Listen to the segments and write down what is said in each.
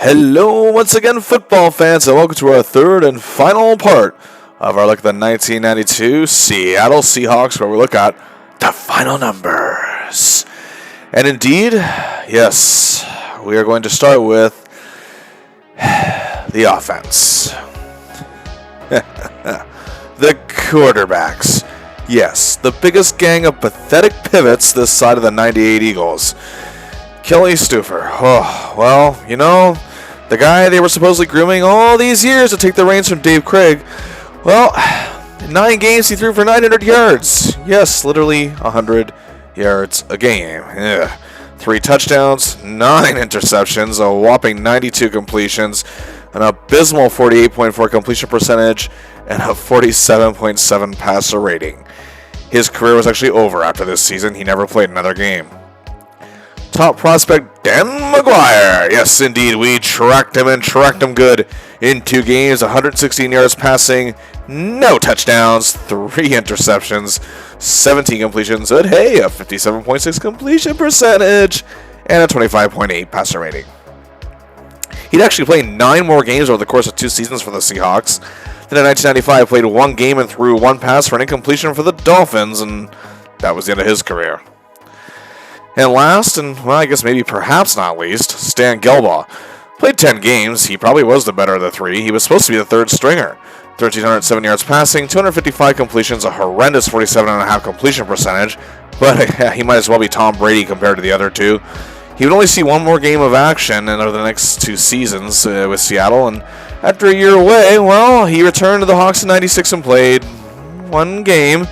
Hello once again, football fans, and welcome to our third and final part of our look at the 1992 Seattle Seahawks, where we look at the final numbers. And indeed, yes, we are going to start with the offense. The quarterbacks. Yes, the biggest gang of pathetic pivots this side of the 98 Eagles. Kelly Stuffer. Oh, well, you know, the guy they were supposedly grooming all these years to take the reins from Dave Craig. Well, in 9 games he threw for 900 yards. Yes, literally 100 yards a game. Ugh. 3 touchdowns, 9 interceptions, a whopping 92 completions, an abysmal 48.4 completion percentage, and a 47.7 passer rating. His career was actually over after this season. He never played another game. Top prospect, Dan McGuire. Yes, indeed, we tracked him good in 2 games, 116 yards passing, no touchdowns, 3 interceptions, 17 completions, but hey, a 57.6 completion percentage, and a 25.8 passer rating. He'd actually played 9 more games over the course of 2 seasons for the Seahawks. Then in 1995, played 1 game and threw 1 pass for an incompletion for the Dolphins, and that was the end of his career. And last, and well, I guess maybe perhaps not least, Stan Gelbaugh. Played 10 games. He probably was the better of the 3. He was supposed to be the 3rd stringer. 1,307 yards passing, 255 completions, a horrendous 47.5 completion percentage, but he might as well be Tom Brady compared to the other 2. He would only see 1 more game of action over the next 2 seasons with Seattle, and after a year away, well, he returned to the Hawks in 96 and played 1 game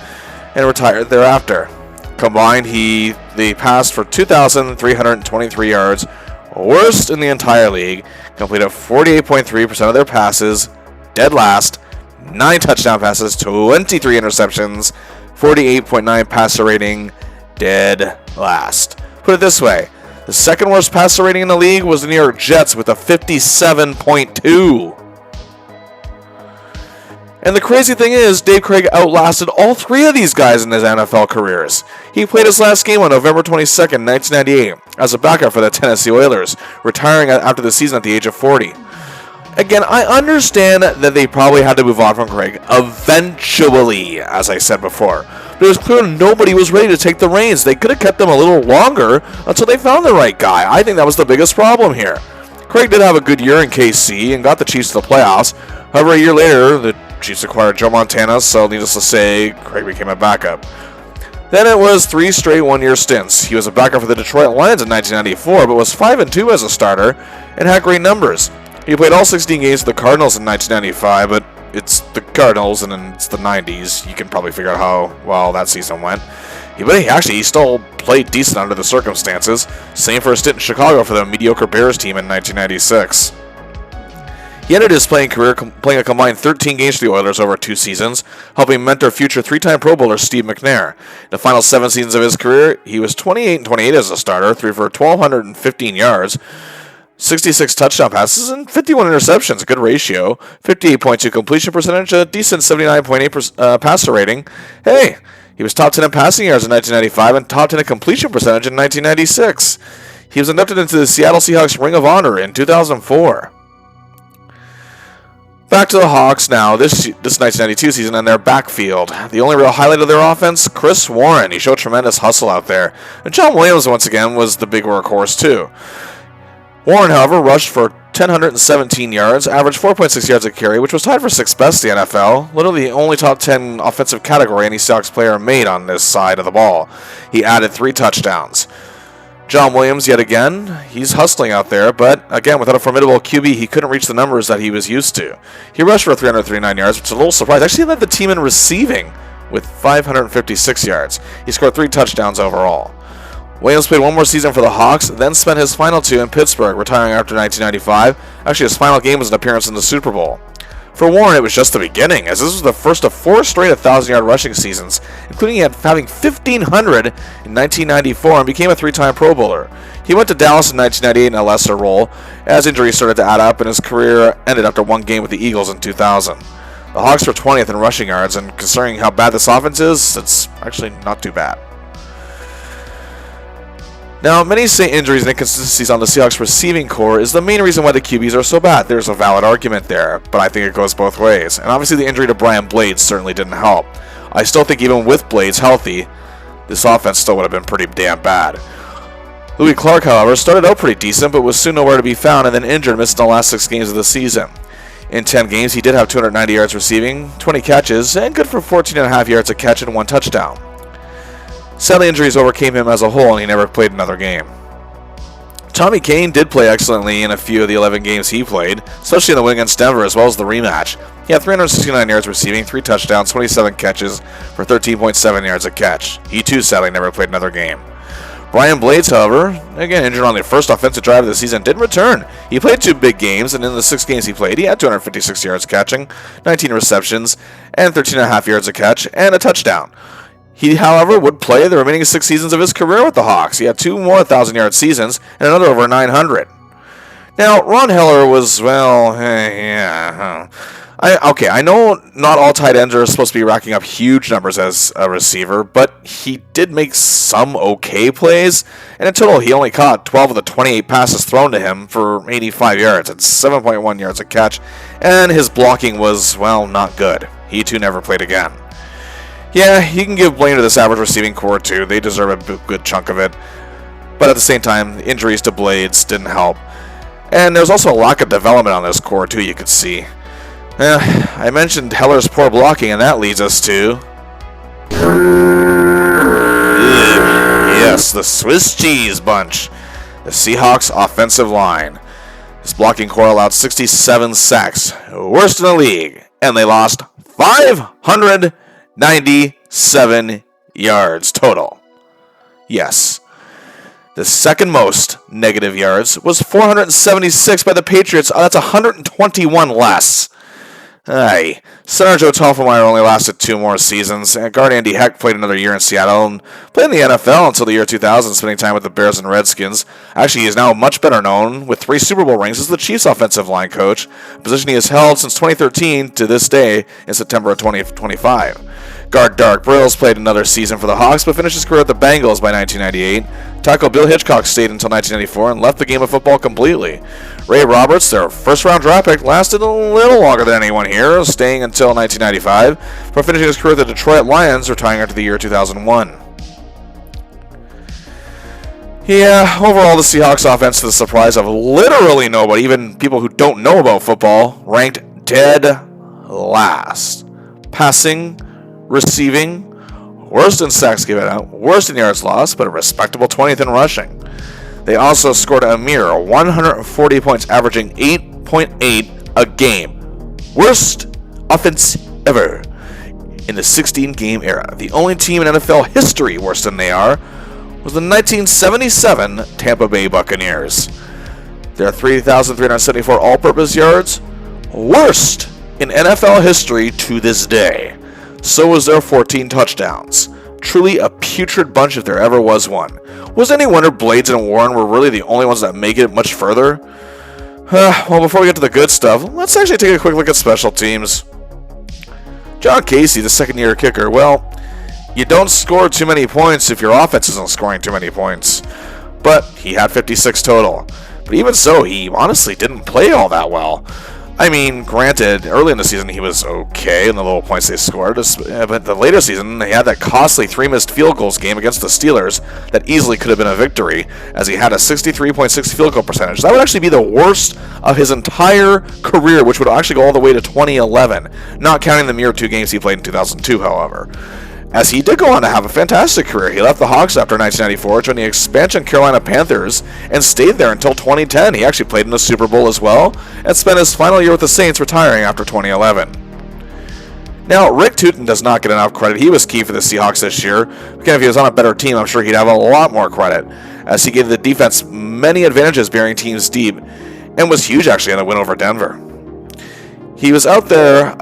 and retired thereafter. Combined, they passed for 2,323 yards, worst in the entire league, completed 48.3% of their passes, dead last, 9 touchdown passes, 23 interceptions, 48.9 passer rating, dead last. Put it this way, the second worst passer rating in the league was the New York Jets with a 57.2. And the crazy thing is, Dave Craig outlasted all 3 of these guys in his NFL careers. He played his last game on November 22nd, 1998, as a backup for the Tennessee Oilers, retiring after the season at the age of 40. Again, I understand that they probably had to move on from Craig eventually, as I said before. But it was clear nobody was ready to take the reins. They could have kept them a little longer until they found the right guy. I think that was the biggest problem here. Craig did have a good year in KC and got the Chiefs to the playoffs. However, a year later, the Chiefs acquired Joe Montana, so needless to say, Craig became a backup. Then it was 3 straight 1-year stints. He was a backup for the Detroit Lions in 1994, but was 5-2 as a starter and had great numbers. He played all 16 games for the Cardinals in 1995, but it's the Cardinals and it's the 90s. You can probably figure out how well that season went. But he still played decent under the circumstances. Same for a stint in Chicago for the mediocre Bears team in 1996. He ended his playing career playing a combined 13 games for the Oilers over 2 seasons, helping mentor future 3-time Pro Bowler Steve McNair. In the final 7 seasons of his career, he was 28-28 as a starter, threw for 1,215 yards, 66 touchdown passes, and 51 interceptions, a good ratio, 58.2 completion percentage, a decent 79.8 passer rating. Hey, he was top 10 in passing yards in 1995 and top 10 in completion percentage in 1996. He was inducted into the Seattle Seahawks Ring of Honor in 2004. Back to the Hawks now, this 1992 season and their backfield. The only real highlight of their offense, Chris Warren. He showed tremendous hustle out there. And John Williams, once again, was the big workhorse, too. Warren, however, rushed for 1,017 yards, averaged 4.6 yards a carry, which was tied for 6th best in the NFL. Literally the only top 10 offensive category any Seahawks player made on this side of the ball. He added 3 touchdowns. John Williams, yet again, he's hustling out there, but again, without a formidable QB, he couldn't reach the numbers that he was used to. He rushed for 339 yards, which is a little surprise. Actually, he led the team in receiving with 556 yards. He scored 3 touchdowns overall. Williams played 1 more season for the Hawks, then spent his final 2 in Pittsburgh, retiring after 1995. Actually, his final game was an appearance in the Super Bowl. For Warren, it was just the beginning, as this was the first of 4 straight 1,000-yard rushing seasons, including having 1,500 in 1994 and became a 3-time Pro Bowler. He went to Dallas in 1998 in a lesser role, as injuries started to add up and his career ended after 1 game with the Eagles in 2000. The Hawks were 20th in rushing yards, and considering how bad this offense is, it's actually not too bad. Now, many say injuries and inconsistencies on the Seahawks receiving core is the main reason why the QBs are so bad. There's a valid argument there, but I think it goes both ways. And obviously the injury to Brian Blades certainly didn't help. I still think even with Blades healthy, this offense still would have been pretty damn bad. Louis Clark, however, started out pretty decent, but was soon nowhere to be found and then injured, missing the last 6 games of the season. In 10 games, he did have 290 yards receiving, 20 catches, and good for 14.5 yards a catch and 1 touchdown. Sadly, injuries overcame him as a whole, and he never played another game. Tommy Kane did play excellently in a few of the 11 games he played, especially in the win against Denver as well as the rematch. He had 369 yards receiving, 3 touchdowns, 27 catches for 13.7 yards a catch. He too sadly never played another game. Brian Blades, however, again injured on the first offensive drive of the season, did return. He played 2 big games, and in the 6 games he played, he had 256 yards catching, 19 receptions, and 13.5 yards a catch, and a touchdown. He, however, would play the remaining 6 seasons of his career with the Hawks. He had 2 more 1,000-yard seasons and another over 900. Now, Ron Heller was, well, I know not all tight ends are supposed to be racking up huge numbers as a receiver, but he did make some okay plays, and in total he only caught 12 of the 28 passes thrown to him for 85 yards and 7.1 yards a catch, and his blocking was, well, not good. He too never played again. Yeah, you can give blame to this average receiving core too. They deserve a good chunk of it. But at the same time, injuries to Blades didn't help. And there's also a lack of development on this core too, you could see. I mentioned Heller's poor blocking, and that leads us to... Yes, the Swiss cheese bunch. The Seahawks offensive line. This blocking core allowed 67 sacks, worst in the league. And they lost 597 yards total. Yes. The second most negative yards was 476 by the Patriots. That's 121 less. Aye. Center Joe Toffelmeyer only lasted 2 more seasons, and guard Andy Heck played another year in Seattle and played in the NFL until the year 2000, spending time with the Bears and Redskins. Actually, he is now much better known, with 3 Super Bowl rings, as the Chiefs' offensive line coach, a position he has held since 2013 to this day in September of 2025. Guard Dark Brills played another season for the Hawks, but finished his career at the Bengals by 1998. Tackle Bill Hitchcock stayed until 1994 and left the game of football completely. Ray Roberts, their first-round draft pick, lasted a little longer than anyone here, staying until 1995, before finishing his career with the Detroit Lions, retiring after the year 2001. Yeah, overall the Seahawks offense, to the surprise of literally nobody, even people who don't know about football, ranked dead last. Passing, receiving, worst in sacks given out, worst in yards lost, but a respectable 20th in rushing. They also scored a mere 140 points, averaging 8.8 a game. Worst offense ever in the 16-game era. The only team in NFL history worse than they are was the 1977 Tampa Bay Buccaneers. Their 3,374 all-purpose yards, worst in NFL history to this day. So was their 14 touchdowns. Truly a putrid bunch if there ever was one. Was any wonder Blades and Warren were really the only ones that make it much further? Well, before we get to the good stuff, let's actually take a quick look at special teams. John Casey, the second-year kicker, well, you don't score too many points if your offense isn't scoring too many points. But he had 56 total. But even so, he honestly didn't play all that well. I mean, granted, early in the season he was okay in the little points they scored, but the later season he had that costly 3 missed field goals game against the Steelers that easily could have been a victory, as he had a 63.6 field goal percentage. That would actually be the worst of his entire career, which would actually go all the way to 2011, not counting the mere 2 games he played in 2002, however. As he did go on to have a fantastic career. He left the Hawks after 1994, joined the expansion Carolina Panthers, and stayed there until 2010. He actually played in the Super Bowl as well, and spent his final year with the Saints, retiring after 2011. Now, Rick Tootin does not get enough credit. He was key for the Seahawks this year. Again, if he was on a better team, I'm sure he'd have a lot more credit, as he gave the defense many advantages bearing teams deep, and was huge actually in the win over Denver. He was out there,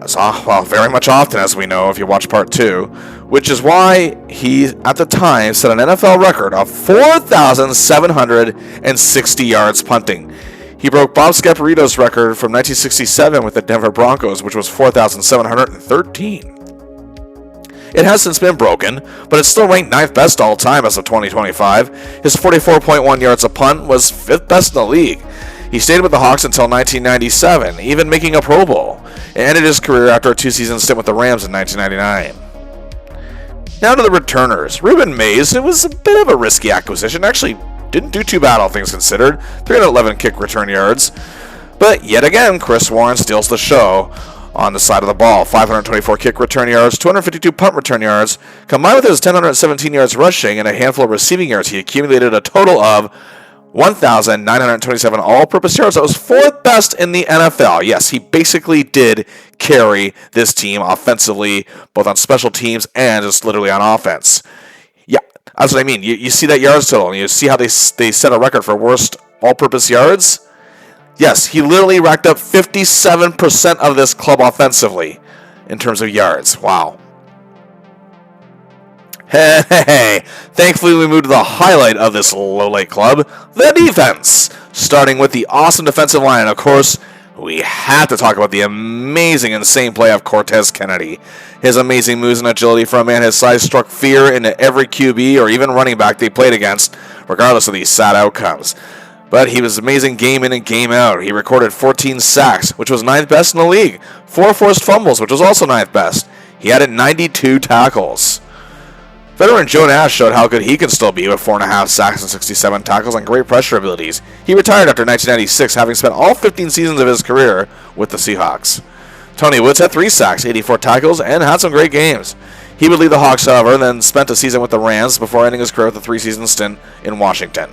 very much often, as we know, if you watch part 2, which is why he, at the time, set an NFL record of 4,760 yards punting. He broke Bob Scaparito's record from 1967 with the Denver Broncos, which was 4,713. It has since been broken, but it's still ranked 9th best all time as of 2025. His 44.1 yards a punt was 5th best in the league. He stayed with the Hawks until 1997, even making a Pro Bowl, and ended his career after a 2-season stint with the Rams in 1999. Now to the returners. Ruben Mays, it was a bit of a risky acquisition. Actually, didn't do too bad, all things considered. 311 kick return yards. But yet again, Chris Warren steals the show on the side of the ball. 524 kick return yards, 252 punt return yards. Combined with his 1,017 yards rushing and a handful of receiving yards, he accumulated a total of 1,927 all-purpose yards. That was 4th best in the NFL. Yes, he basically did carry this team offensively, both on special teams and just literally on offense. Yeah, that's what I mean. You see that yards total, and you see how they set a record for worst all-purpose yards? Yes, he literally racked up 57% of this club offensively in terms of yards. Wow. Hey, thankfully we moved to the highlight of this low-light club, the defense. Starting with the awesome defensive line, and of course, we have to talk about the amazing, insane play of Cortez Kennedy. His amazing moves and agility for a man his size struck fear into every QB or even running back they played against, regardless of these sad outcomes. But he was amazing game in and game out. He recorded 14 sacks, which was 9th best in the league. 4 forced fumbles, which was also 9th best. He added 92 tackles. Veteran Joe Nash showed how good he can still be with 4.5 sacks and 67 tackles and great pressure abilities. He retired after 1996, having spent all 15 seasons of his career with the Seahawks. Tony Woods had 3 sacks, 84 tackles, and had some great games. He would lead the Hawks, however, then spent a season with the Rams before ending his career with a 3-season stint in Washington.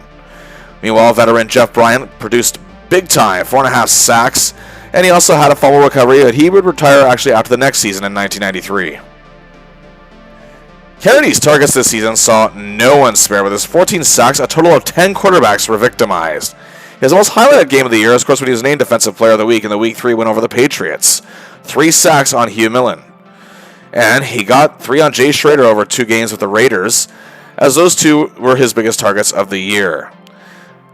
Meanwhile, veteran Jeff Bryant produced big time, 4.5 sacks, and he also had a fumble recovery, but he would retire actually after the next season in 1993. Kennedy's targets this season saw no one spare. With his 14 sacks, a total of 10 quarterbacks were victimized. His most highlighted game of the year is, of course, when he was named Defensive Player of the Week in the Week 3 win over the Patriots. 3 sacks on Hugh Millen. And he got 3 on Jay Schrader over 2 games with the Raiders, as those 2 were his biggest targets of the year.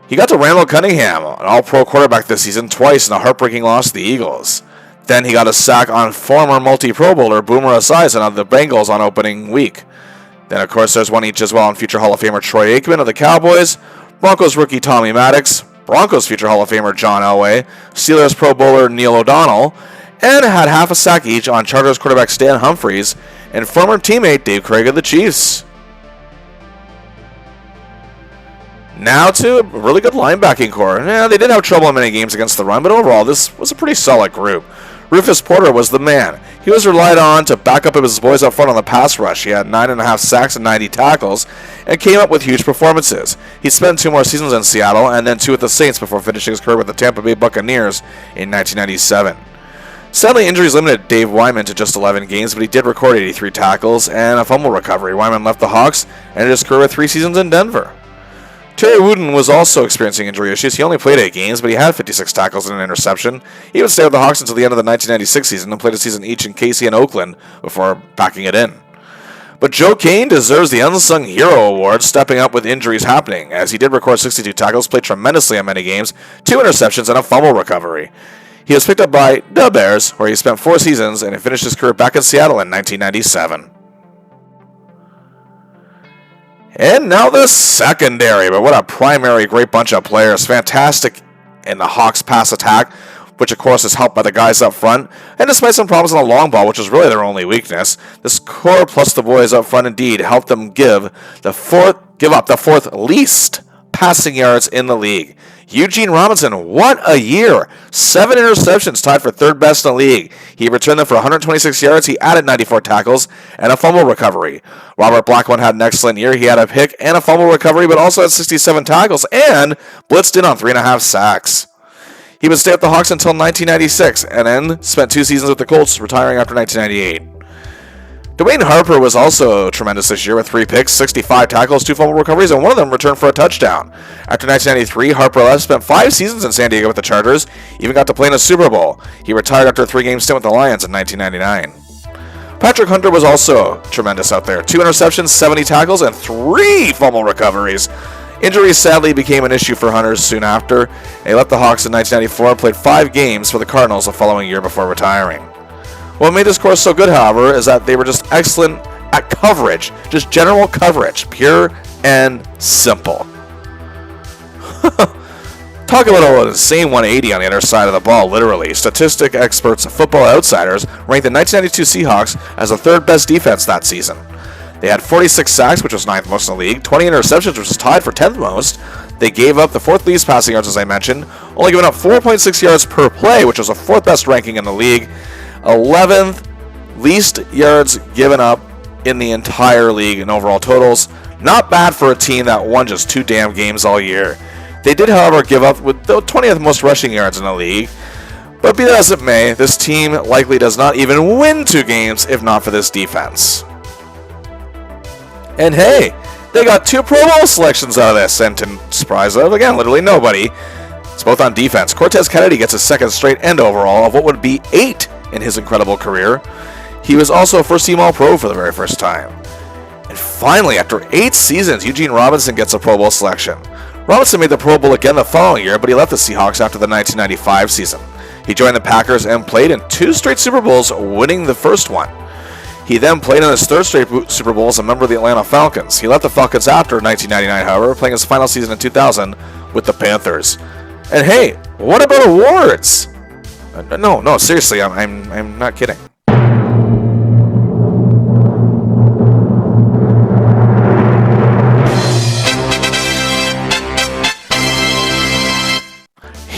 He got to Randall Cunningham, an all-pro quarterback this season, twice in a heartbreaking loss to the Eagles. Then he got a sack on former multi-Pro Bowler Boomer Esiason of the Bengals on opening week. Then, of course, there's one each as well on future Hall of Famer Troy Aikman of the Cowboys, Broncos rookie Tommy Maddox, Broncos future Hall of Famer John Elway, Steelers Pro Bowler Neil O'Donnell, and had half a sack each on Chargers quarterback Stan Humphries and former teammate Dave Craig of the Chiefs. Now to a really good linebacking core. Yeah, they did have trouble in many games against the run, but overall this was a pretty solid group. Rufus Porter was the man. He was relied on to back up his boys up front on the pass rush. He had 9.5 sacks and 90 tackles and came up with huge performances. He spent 2 more seasons in Seattle and then 2 with the Saints before finishing his career with the Tampa Bay Buccaneers in 1997. Sadly, injuries limited Dave Wyman to just 11 games, but he did record 83 tackles and a fumble recovery. Wyman left the Hawks and ended his career with 3 seasons in Denver. Terry Wooden was also experiencing injury issues. He only played 8 games, but he had 56 tackles and an interception. He would stay with the Hawks until the end of the 1996 season and played a season each in KC and Oakland before packing it in. But Joe Kane deserves the Unsung Hero Award, stepping up with injuries happening, as he did record 62 tackles, played tremendously in many games, 2 interceptions, and a fumble recovery. He was picked up by the Bears, where he spent 4 seasons, and he finished his career back in Seattle in 1997. And now the secondary, but what a primary great bunch of players. Fantastic in the Hawks pass attack, which of course is helped by the guys up front. And despite some problems on the long ball, which is really their only weakness, this core plus the boys up front indeed helped them give up the 4th least passing yards in the league. Eugene Robinson, what a year! 7 interceptions, tied for 3rd best in the league. He returned them for 126 yards. He added 94 tackles and a fumble recovery. Robert Blackmon had an excellent year. He had a pick and a fumble recovery, but also had 67 tackles and blitzed in on 3.5 sacks. He would stay with the Hawks until 1996 and then spent 2 seasons with the Colts, retiring after 1998. Dwayne Harper was also tremendous this year with 3 picks, 65 tackles, 2 fumble recoveries, and one of them returned for a touchdown. After 1993, Harper left, spent 5 seasons in San Diego with the Chargers, even got to play in a Super Bowl. He retired after a 3-game stint with the Lions in 1999. Patrick Hunter was also tremendous out there. 2 interceptions, 70 tackles, and 3 fumble recoveries. Injuries sadly became an issue for Hunter soon after. He left the Hawks in 1994 and played 5 games for the Cardinals the following year before retiring. What made this course so good, however, is that they were just excellent at coverage. Just general coverage. Pure and simple. Talk about an insane 180 on the other side of the ball, literally. Statistic experts and Football Outsiders ranked the 1992 Seahawks as the third best defense that season. They had 46 sacks, which was 9th most in the league, 20 interceptions, which was tied for 10th most. They gave up the 4th least passing yards, as I mentioned, only giving up 4.6 yards per play, which was the 4th best ranking in the league, 11th least yards given up in the entire league in overall totals. Not bad for a team that won just 2 damn games all year. They did, however, give up with the 20th most rushing yards in the league. But be that as it may, this team likely does not even win 2 games if not for this defense. And hey, they got 2 Pro Bowl selections out of this, and to surprise of, again, literally nobody. It's both on defense. Cortez Kennedy gets his 2nd straight end overall of what would be 8 in his incredible career. He was also a first-team All-Pro for the very first time. And finally, after 8 seasons, Eugene Robinson gets a Pro Bowl selection. Robinson made the Pro Bowl again the following year, but he left the Seahawks after the 1995 season. He joined the Packers and played in 2 straight Super Bowls, winning the first one. He then played in his 3rd straight Super Bowl as a member of the Atlanta Falcons. He left the Falcons after 1999, however, playing his final season in 2000 with the Panthers. And hey, what about awards? No, seriously, I'm not kidding.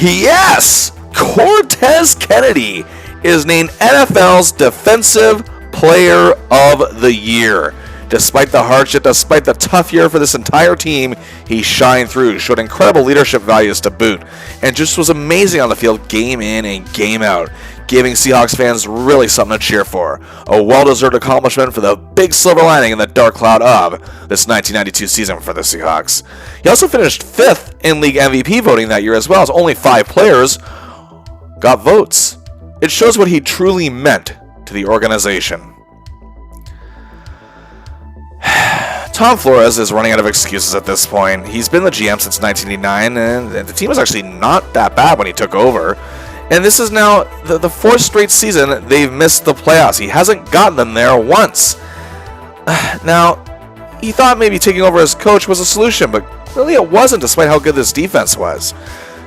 Yes! Cortez Kennedy is named NFL's Defensive Player of the Year. Despite the hardship, despite the tough year for this entire team, he shined through, showed incredible leadership values to boot, and just was amazing on the field game in and game out, giving Seahawks fans really something to cheer for. A well-deserved accomplishment for the big silver lining in the dark cloud of this 1992 season for the Seahawks. He also finished 5th in league MVP voting that year as well, as only 5 players got votes. It shows what he truly meant to the organization. Tom Flores is running out of excuses at this point. He's been the GM since 1989, and the team was actually not that bad when he took over. And this is now the 4th straight season they've missed the playoffs. He hasn't gotten them there once. Now, he thought maybe taking over as coach was a solution, but really it wasn't, despite how good this defense was.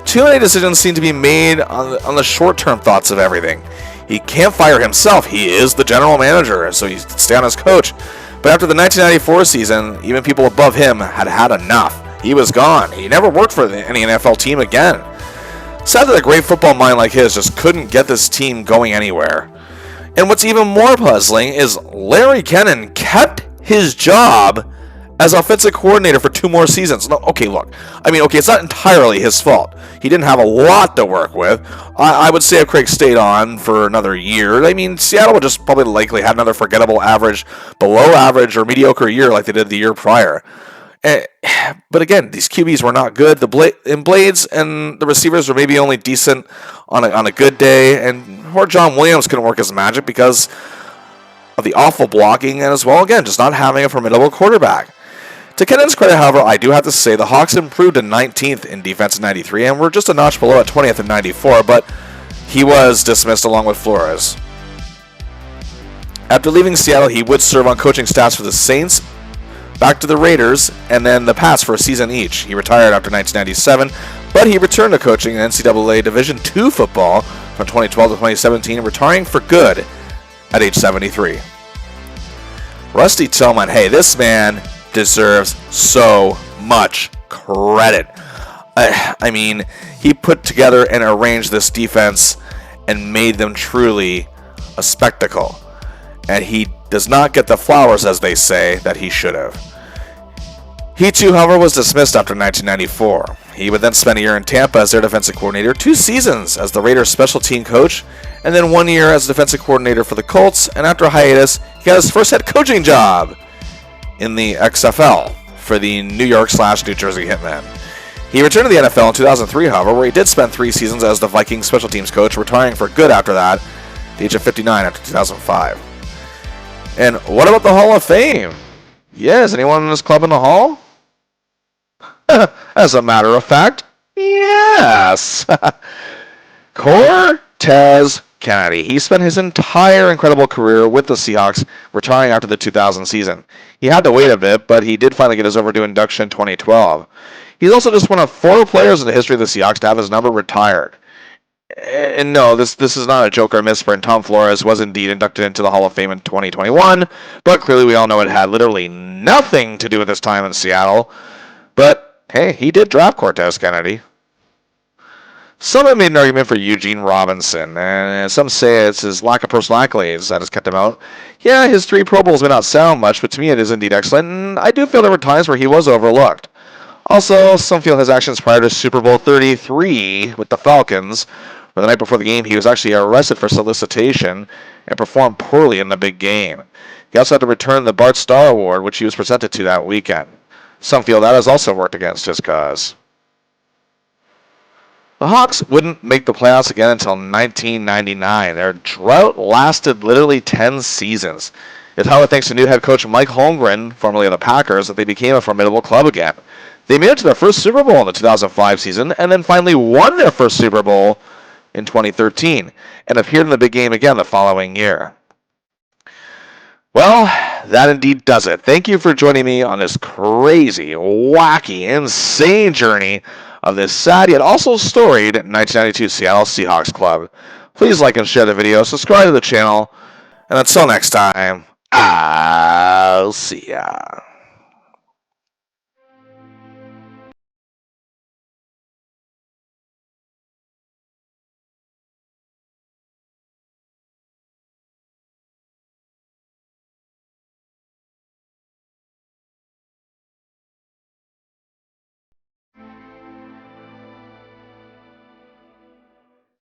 Too many decisions seem to be made on the short-term thoughts of everything. He can't fire himself. He is the general manager, so he can stay on as coach. But after the 1994 season, even people above him had had enough. He was gone. He never worked for any NFL team again. Sad that a great football mind like his just couldn't get this team going anywhere. And what's even more puzzling is Larry Kennan kept his job as offensive coordinator for 2 more seasons. No, okay, look. It's not entirely his fault. He didn't have a lot to work with. I would say if Craig stayed on for another year, Seattle would just probably likely had another forgettable average, below average, or mediocre year like they did the year prior. But again, these QBs were not good. Blades and the receivers were maybe only decent on a good day, and poor John Williams couldn't work his magic because of the awful blocking, and as well, again, just not having a formidable quarterback. To Kennan's credit, however, I do have to say the Hawks improved to 19th in defense in 93 and were just a notch below at 20th in 94, but he was dismissed along with Flores. After leaving Seattle, he would serve on coaching staffs for the Saints, back to the Raiders, and then the Pats for a season each. He retired after 1997, but he returned to coaching NCAA Division II football from 2012 to 2017, retiring for good at age 73. Rusty Tillman, hey, this man deserves so much credit. He put together and arranged this defense and made them truly a spectacle. And he does not get the flowers, as they say, that he should have. He too, however, was dismissed after 1994. He would then spend a year in Tampa as their defensive coordinator, 2 seasons as the Raiders' special team coach, and then 1 year as defensive coordinator for the Colts, and after a hiatus, he got his first head coaching job in the XFL for the New York/New Jersey Hitmen. He returned to the NFL in 2003, however, where he did spend 3 seasons as the Vikings special teams coach, retiring for good after that, at the age of 59 after 2005. And what about the Hall of Fame? Yeah, is anyone in this club in the Hall? As a matter of fact, yes. Cortez Kennedy. He spent his entire incredible career with the Seahawks, retiring after the 2000 season. He had to wait a bit, but he did finally get his overdue induction in 2012. He's also just one of 4 players in the history of the Seahawks to have his number retired. And no, this is not a joke or a misprint. Tom Flores was indeed inducted into the Hall of Fame in 2021, but clearly we all know it had literally nothing to do with his time in Seattle. But hey, he did draft Cortez Kennedy. Some have made an argument for Eugene Robinson, and some say it's his lack of personal accolades that has kept him out. Yeah, his 3 Pro Bowls may not sound much, but to me it is indeed excellent, and I do feel there were times where he was overlooked. Also, some feel his actions prior to Super Bowl 33 with the Falcons, where the night before the game he was actually arrested for solicitation and performed poorly in the big game. He also had to return the Bart Starr Award, which he was presented to that weekend. Some feel that has also worked against his cause. The Hawks wouldn't make the playoffs again until 1999. Their drought lasted literally 10 seasons. It's however thanks to new head coach Mike Holmgren, formerly of the Packers, that they became a formidable club again. They made it to their first Super Bowl in the 2005 season, and then finally won their first Super Bowl in 2013, and appeared in the big game again the following year. Well, that indeed does it. Thank you for joining me on this crazy, wacky, insane journey of this sad yet also storied 1992 Seattle Seahawks club. Please like and share the video, subscribe to the channel, and until next time, I'll see ya.